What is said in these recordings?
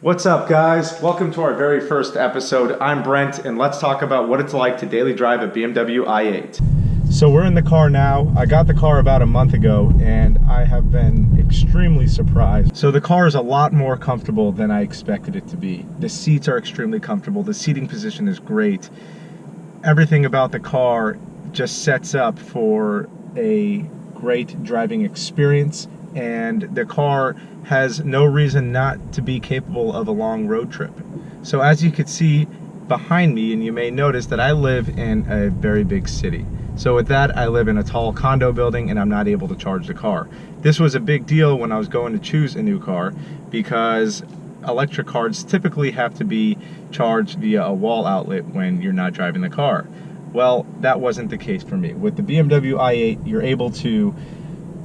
What's up, guys? Welcome to our very first episode. I'm Brent, and let's talk about what it's like to daily drive a BMW i8. So we're in the car now. I got the car about a month ago, and I have been extremely surprised. So the car is a lot more comfortable than I expected it to be. The seats are extremely comfortable. The seating position is great. Everything about the car just sets up for a great driving experience, and the car has no reason not to be capable of a long road trip. So as you can see behind me, and you may notice that I live in a very big city. So with that, I live in a tall condo building and I'm not able to charge the car. This was a big deal when I was going to choose a new car because electric cars typically have to be charged via a wall outlet when you're not driving the car. Well, that wasn't the case for me. With the BMW i8, you're able to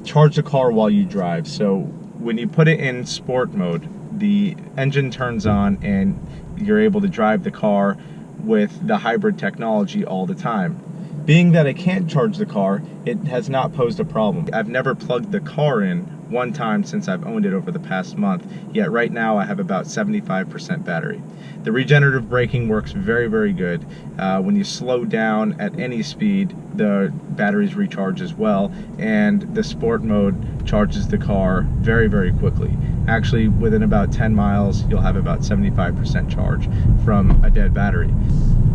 charge the car while you drive. So when you put it in sport mode, the engine turns on and you're able to drive the car with the hybrid technology all the time. Being that I can't charge the car, it has not posed a problem. I've never plugged the car in one time since I've owned it over the past month, yet right now I have about 75% battery. The regenerative braking works very, very good. When you slow down at any speed, the batteries recharge as well, and the sport mode charges the car very, very quickly. Actually, within about 10 miles, you'll have about 75% charge from a dead battery.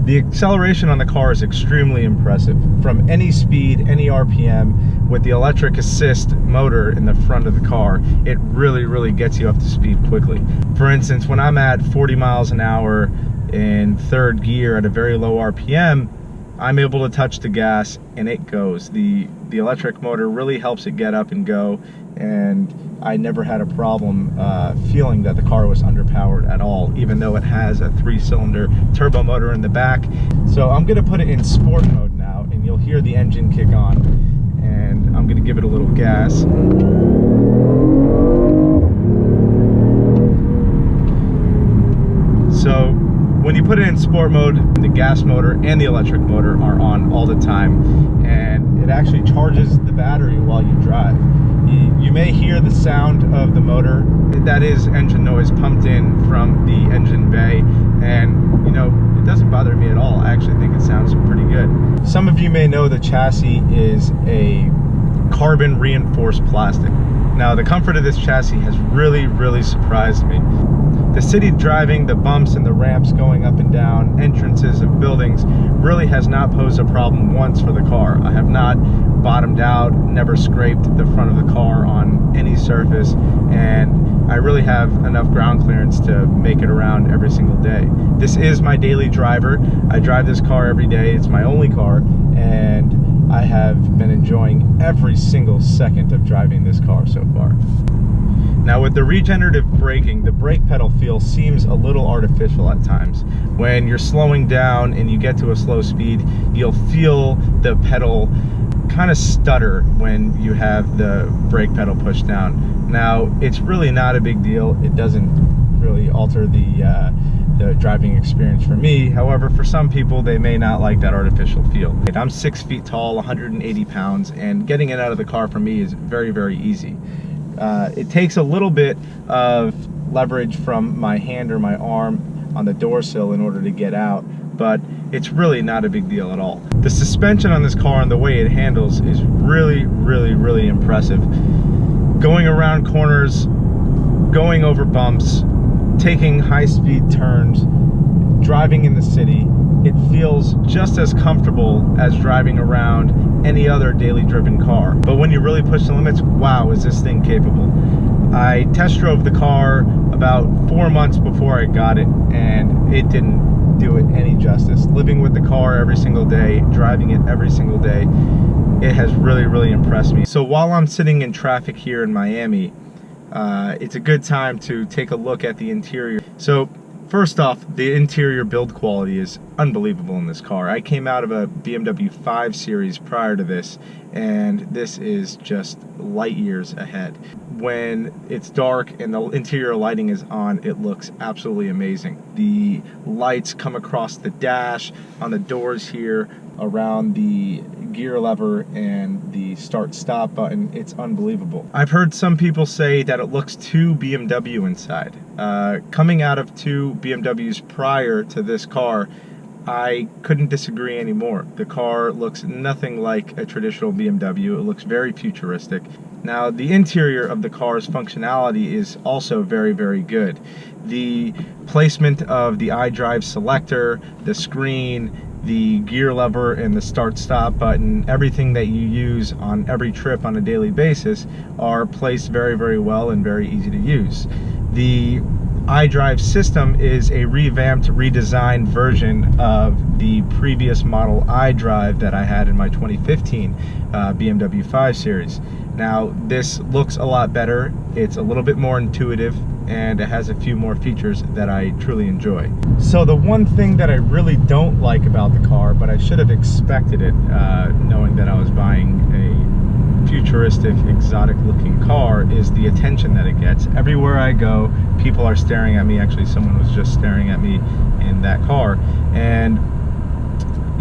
The acceleration on the car is extremely impressive. From any speed, any RPM, with the electric assist motor in the front of the car, it really gets you up to speed quickly. For instance, when I'm at 40 miles an hour in third gear at a very low RPM, I'm able to touch the gas and it goes. The electric motor really helps it get up and go, and I never had a problem feeling that the car was underpowered at all, even though it has a 3-cylinder turbo motor in the back. So I'm gonna put it in sport mode now, and you'll hear the engine kick on, and I'm gonna give it a little gas. So when you put it in sport mode, the gas motor and the electric motor are on all the time, and it actually charges the battery while you drive. You may hear the sound of the motor. That is engine noise pumped in from the engine bay, and you know, it doesn't bother me at all. I actually think it sounds pretty good. Some of you may know the chassis is a carbon reinforced plastic. Now, the comfort of this chassis has really surprised me. The city driving, the bumps and the ramps going up and down, entrances of buildings, really has not posed a problem once for the car. I have not bottomed out, never scraped the front of the car on any surface, and I really have enough ground clearance to make it around every single day. This is my daily driver. I drive this car every day. It's my only car, and I have been enjoying every single second of driving this car so far. Now, with the regenerative braking, the brake pedal feel seems a little artificial at times. When you're slowing down and you get to a slow speed, you'll feel the pedal kind of stutter when you have the brake pedal pushed down. Now, it's really not a big deal. It doesn't really alter the driving experience for me. However, for some people, they may not like that artificial feel. I'm 6 feet tall, 180 pounds, and getting it out of the car for me is very easy. It takes a little bit of leverage from my hand or my arm on the door sill in order to get out, but it's really not a big deal at all. The suspension on this car and the way it handles is really impressive. Going around corners, going over bumps, taking high-speed turns, driving in the city, it feels just as comfortable as driving around any other daily driven car. But when you really push the limits, wow, is this thing capable. I test drove the car about 4 months before I got it, and it didn't do it any justice. Living with the car every single day, driving it every single day, it has really impressed me. So while I'm sitting in traffic here in Miami, it's a good time to take a look at the interior. So first off, the interior build quality is unbelievable in this car. I came out of a BMW 5 Series prior to this, and this is just light years ahead. When it's dark and the interior lighting is on, it looks absolutely amazing. The lights come across the dash, on the doors here, around the gear lever and the start-stop button, it's unbelievable. I've heard some people say that it looks too BMW inside. Coming out of two BMWs prior to this car, I couldn't disagree anymore. The car looks nothing like a traditional BMW. It looks very futuristic. Now, the interior of the car's functionality is also very, very good. The placement of the iDrive selector, the screen, the gear lever, and the start-stop button, everything that you use on every trip on a daily basis are placed very, very well and very easy to use. The Idrive System is a revamped, redesigned version of the previous model iDrive that I had in my 2015 BMW 5 Series. Now, this looks a lot better, it's a little bit more intuitive, and it has a few more features that I truly enjoy. So the one thing that I really don't like about the car, but I should have expected it, knowing that I was buying a futuristic, exotic looking car, is the attention that it gets. Everywhere I go, people are staring at me. Actually, someone was just staring at me in that car, and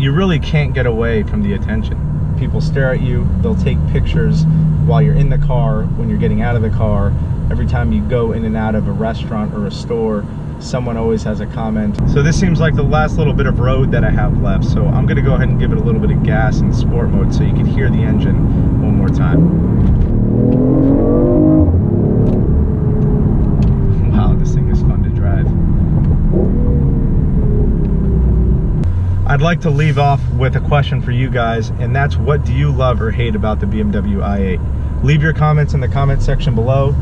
you really can't get away from the attention. People stare at you, they'll take pictures while you're in the car, when you're getting out of the car. Every time you go in and out of a restaurant or a store, someone always has a comment. So this seems like the last little bit of road that I have left, so I'm gonna go ahead and give it a little bit of gas in sport mode so you can hear the engine one more time. Wow, this thing is fun to drive. I'd like to leave off with a question for you guys, and that's, what do you love or hate about the BMW i8? Leave your comments in the comment section below.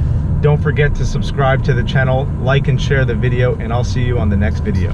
Don't forget to subscribe to the channel, like and share the video, and I'll see you on the next video.